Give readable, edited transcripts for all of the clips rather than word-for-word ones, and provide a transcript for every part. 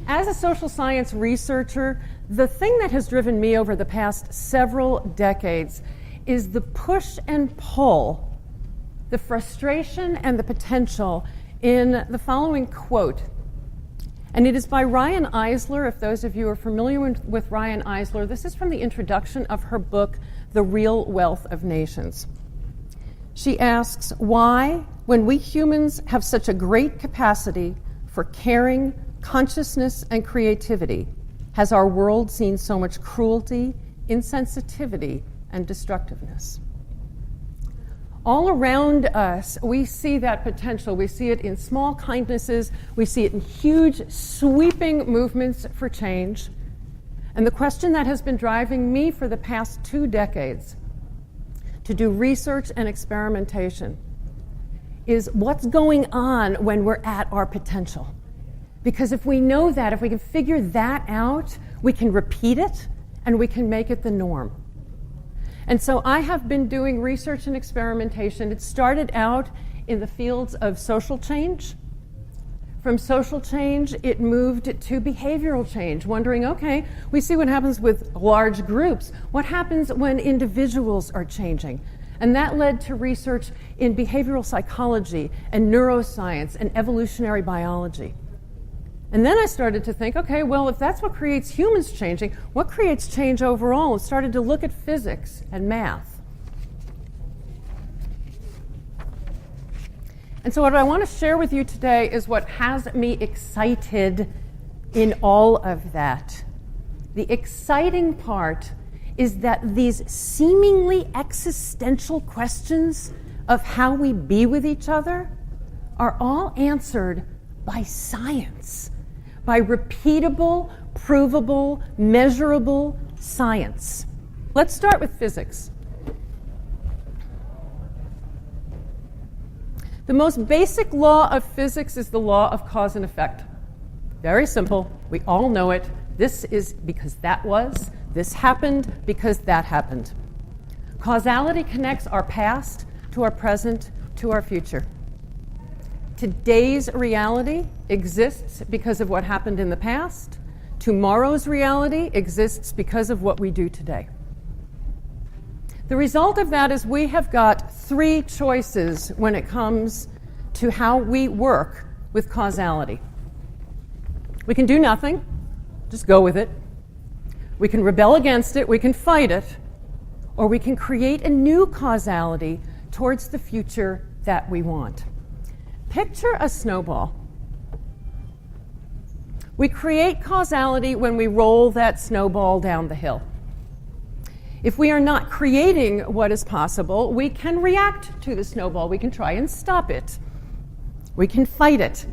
As a social science researcher, the thing that has driven me over the past several decades is the push and pull, the frustration and the potential in the following quote. And it is by Ryan Eisler. If those of you are familiar with Ryan Eisler, this is from the introduction of her book, The Real Wealth of Nations. She asks, why, when we humans have such a great capacity for caring, consciousness, and creativity, has our world seen so much cruelty, insensitivity, and destructiveness? All around us, we see that potential. We see it in small kindnesses. We see it in huge, sweeping movements for change. And the question that has been driving me for the past 2 decades to do research and experimentation is what's going on when we're at our potential. Because if we know that, if we can figure that out, we can repeat it and we can make it the norm. And so I have been doing research and experimentation. It started out in the fields of social change. From social change, it moved to behavioral change, wondering, okay, we see what happens with large groups. What happens when individuals are changing? And that led to research in behavioral psychology and neuroscience and evolutionary biology. And then I started to think, okay, well, if that's what creates humans changing, what creates change overall? And started to look at physics and math. And so what I want to share with you today is what has me excited in all of that. The exciting part is that these seemingly existential questions of how we be with each other are all answered by science. By repeatable, provable, measurable science. Let's start with physics. The most basic law of physics is the law of cause and effect. Very simple. We all know it. This is because that was. This happened because that happened. Causality connects our past to our present to our future. Today's reality exists because of what happened in the past. Tomorrow's reality exists because of what we do today. The result of that is we have got 3 choices when it comes to how we work with causality. We can do nothing, just go with it. We can rebel against it, we can fight it, or we can create a new causality towards the future that we want. Picture a snowball. We create causality when we roll that snowball down the hill. If we are not creating what is possible, we can react to the snowball. We can try and stop it. We can fight it.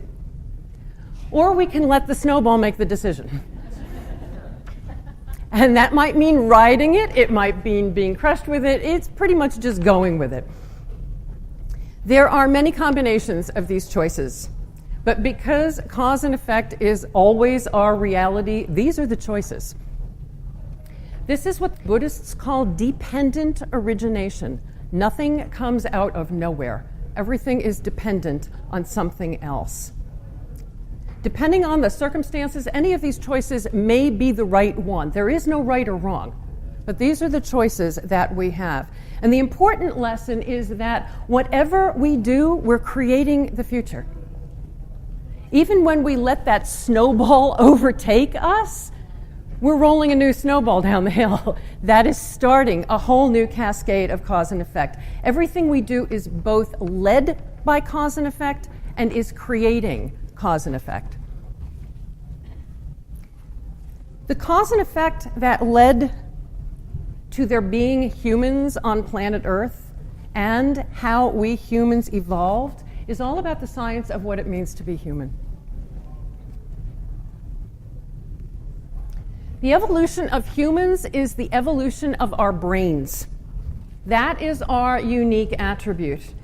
Or we can let the snowball make the decision. And that might mean riding it. It might mean being crushed with it. It's pretty much just going with it. There are many combinations of these choices, but because cause and effect is always our reality, these are the choices. This is what Buddhists call dependent origination. Nothing comes out of nowhere. Everything is dependent on something else. Depending on the circumstances, any of these choices may be the right one. There is no right or wrong. But these are the choices that we have. And the important lesson is that whatever we do, we're creating the future. Even when we let that snowball overtake us, we're rolling a new snowball down the hill. That is starting a whole new cascade of cause and effect. Everything we do is both led by cause and effect and is creating cause and effect. The cause and effect that led to there being humans on planet Earth and how we humans evolved is all about the science of what it means to be human. The evolution of humans is the evolution of our brains. That is our unique attribute.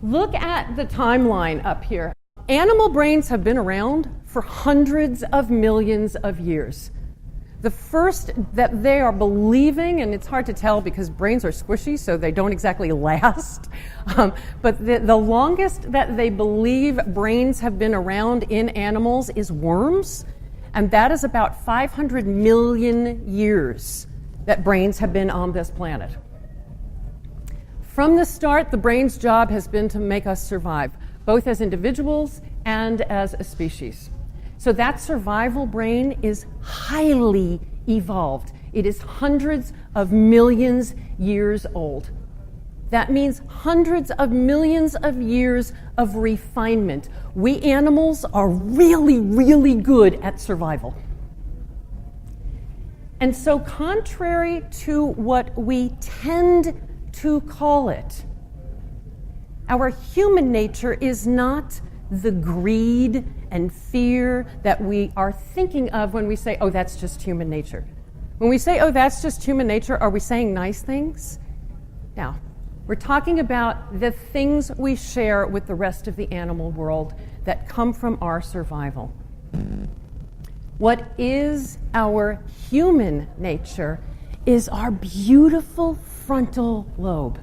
Look at the timeline up here. Animal brains have been around for hundreds of millions of years. The first that they are believing, and it's hard to tell because brains are squishy, so they don't exactly last, but the longest that they believe brains have been around in animals is worms. And that is about 500 million years that brains have been on this planet. From the start, the brain's job has been to make us survive, both as individuals and as a species. So that survival brain is highly evolved. It is hundreds of millions years old. That means hundreds of millions of years of refinement. We animals are really, really good at survival. And so contrary to what we tend to call it, our human nature is not the greed and fear that we are thinking of when we say, oh, that's just human nature. When we say, oh, that's just human nature, are we saying nice things? Now, we're talking about the things we share with the rest of the animal world that come from our survival. What is our human nature is our beautiful frontal lobe,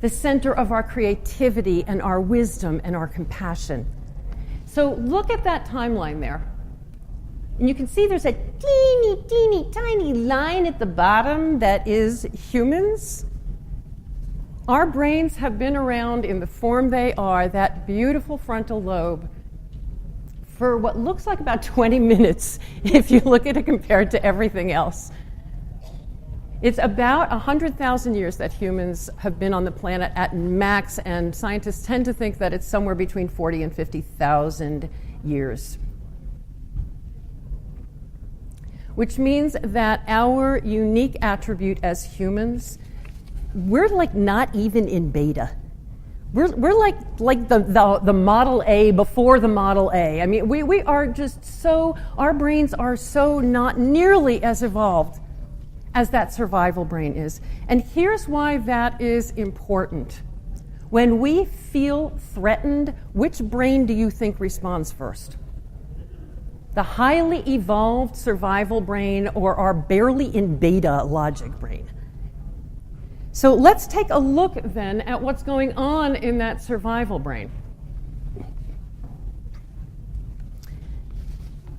the center of our creativity and our wisdom and our compassion. So look at that timeline there. And you can see there's a teeny, teeny, tiny line at the bottom that is humans. Our brains have been around in the form they are, that beautiful frontal lobe, for what looks like about 20 minutes if you look at it compared to everything else. It's about 100,000 years that humans have been on the planet at max, and scientists tend to think that it's somewhere between 40 and 50,000 years. Which means that our unique attribute as humans, we're like not even in beta. We're like the Model A before the Model A. I mean, we are just so, our brains are so not nearly as evolved as that survival brain is. And here's why that is important. When we feel threatened, which brain do you think responds first? The highly evolved survival brain or our barely in beta logic brain? So let's take a look then at what's going on in that survival brain.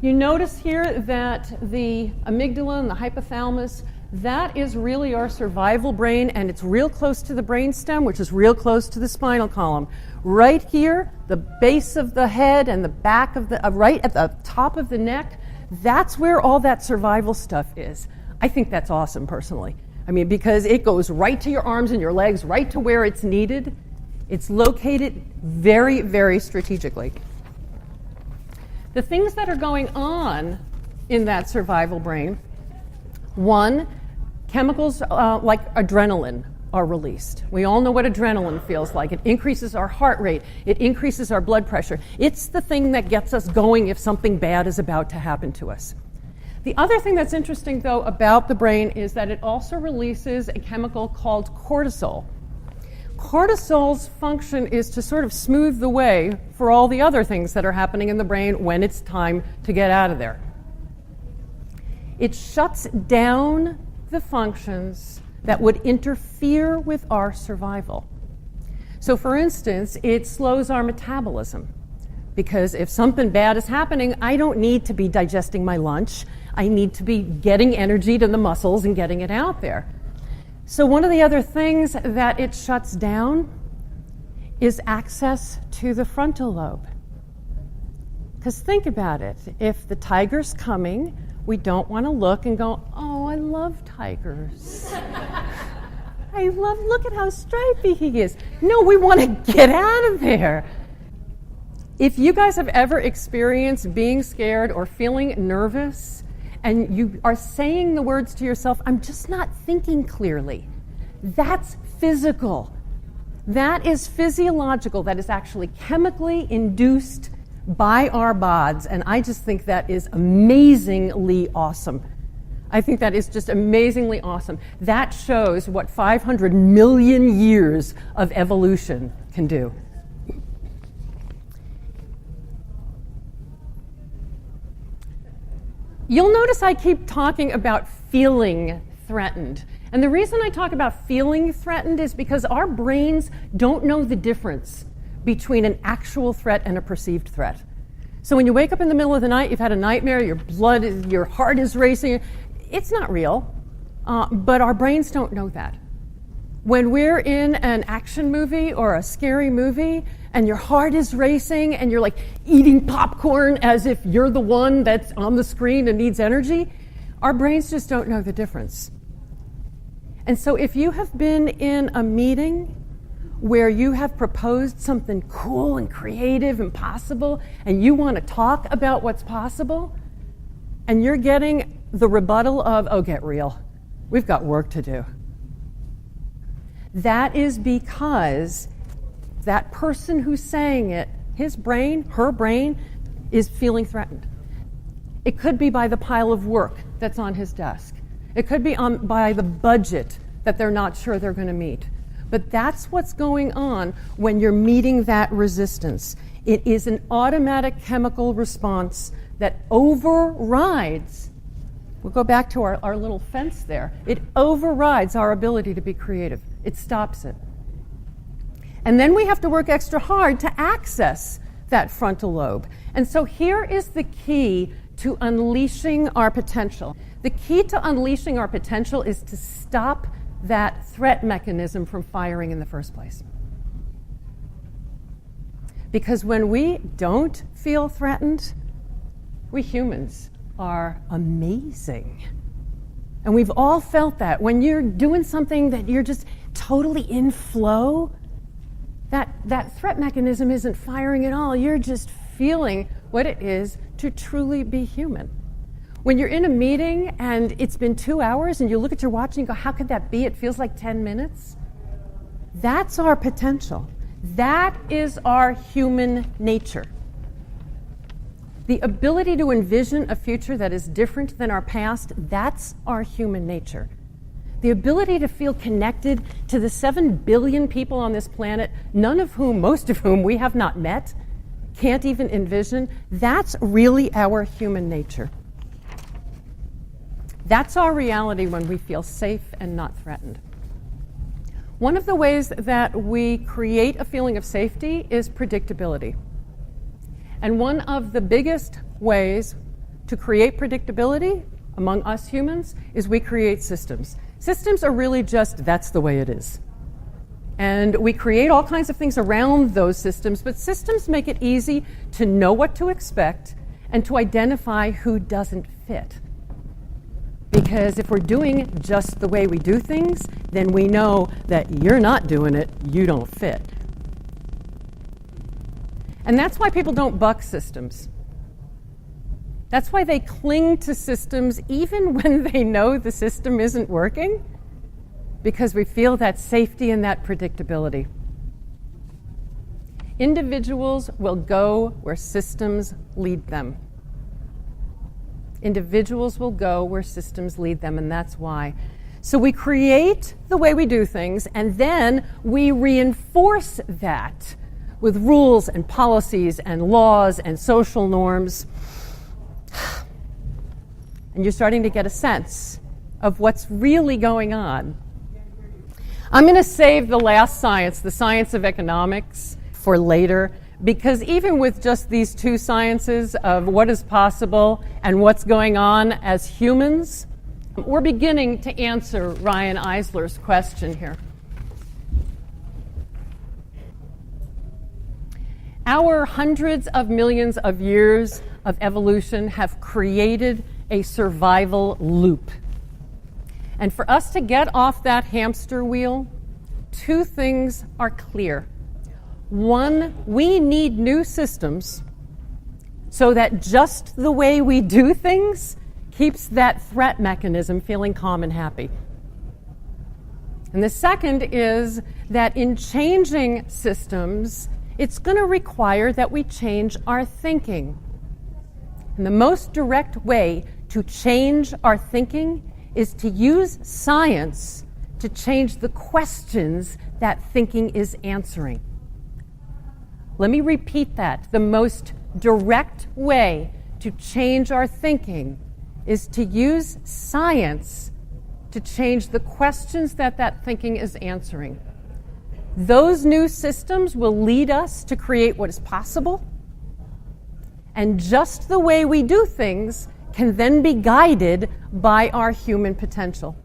You notice here that the amygdala and the hypothalamus, that is really our survival brain, and it's real close to the brainstem, which is real close to the spinal column. Right here, the base of the head and the back of the, right at the top of the neck, that's where all that survival stuff is. I think that's awesome, personally. I mean, because it goes right to your arms and your legs, right to where it's needed. It's located very, very strategically. The things that are going on in that survival brain, one, chemicals like adrenaline are released. We all know what adrenaline feels like. It increases our heart rate. It increases our blood pressure. It's the thing that gets us going if something bad is about to happen to us. The other thing that's interesting, though, about the brain is that it also releases a chemical called cortisol. Cortisol's function is to sort of smooth the way for all the other things that are happening in the brain when it's time to get out of there. It shuts down the functions that would interfere with our survival. So, for instance, it slows our metabolism, because if something bad is happening, I don't need to be digesting my lunch. I need to be getting energy to the muscles and getting it out there. So one of the other things that it shuts down is access to the frontal lobe. Because think about it. If the tiger's coming, we don't want to look and go, oh, I love tigers. Look at how stripy he is. No, we want to get out of there. If you guys have ever experienced being scared or feeling nervous, and you are saying the words to yourself, I'm just not thinking clearly, that's physical. That is physiological. That is actually chemically induced by our bods, and I just think that is amazingly awesome. I think that is just amazingly awesome. That shows what 500 million years of evolution can do. You'll notice I keep talking about feeling threatened. And the reason I talk about feeling threatened is because our brains don't know the difference between an actual threat and a perceived threat. So when you wake up in the middle of the night, you've had a nightmare, your heart is racing, it's not real, but our brains don't know that. When we're in an action movie or a scary movie and your heart is racing and you're like eating popcorn as if you're the one that's on the screen and needs energy, our brains just don't know the difference. And so if you have been in a meeting where you have proposed something cool and creative and possible and you want to talk about what's possible and you're getting the rebuttal of, oh, get real, we've got work to do. That is because that person who's saying it, his brain, her brain, is feeling threatened. It could be by the pile of work that's on his desk. It could be by the budget that they're not sure they're going to meet. But that's what's going on when you're meeting that resistance. It is an automatic chemical response that overrides. We'll go back to our little fence there. It overrides our ability to be creative. It stops it. And then we have to work extra hard to access that frontal lobe. And so here is the key to unleashing our potential. The key to unleashing our potential is to stop that threat mechanism from firing in the first place. Because when we don't feel threatened, we humans are amazing. And we've all felt that. When you're doing something that you're just totally in flow, that threat mechanism isn't firing at all. You're just feeling what it is to truly be human. When you're in a meeting and it's been 2 hours and you look at your watch and you go, how could that be? It feels like 10 minutes. That's our potential. That is our human nature. The ability to envision a future that is different than our past, that's our human nature. The ability to feel connected to the 7 billion people on this planet, most of whom we have not met, can't even envision, that's really our human nature. That's our reality when we feel safe and not threatened. One of the ways that we create a feeling of safety is predictability. And one of the biggest ways to create predictability among us humans is we create systems. Systems are really just, that's the way it is. And we create all kinds of things around those systems, but systems make it easy to know what to expect and to identify who doesn't fit. Because if we're doing just the way we do things, then we know that you're not doing it, you don't fit. And that's why people don't buck systems. That's why they cling to systems even when they know the system isn't working, because we feel that safety and that predictability. Individuals will go where systems lead them. Individuals will go where systems lead them, and that's why. So we create the way we do things, and then we reinforce that with rules and policies and laws and social norms. And you're starting to get a sense of what's really going on. I'm going to save the last science, the science of economics, for later, because even with just these two sciences of what is possible and what's going on as humans, we're beginning to answer Ryan Eisler's question here. Our hundreds of millions of years of evolution have created a survival loop. And for us to get off that hamster wheel, two things are clear. One, we need new systems so that just the way we do things keeps that threat mechanism feeling calm and happy. And the second is that in changing systems, it's going to require that we change our thinking. And the most direct way to change our thinking is to use science to change the questions that thinking is answering. Let me repeat that. The most direct way to change our thinking is to use science to change the questions that thinking is answering. Those new systems will lead us to create what is possible, And just the way we do things can then be guided by our human potential.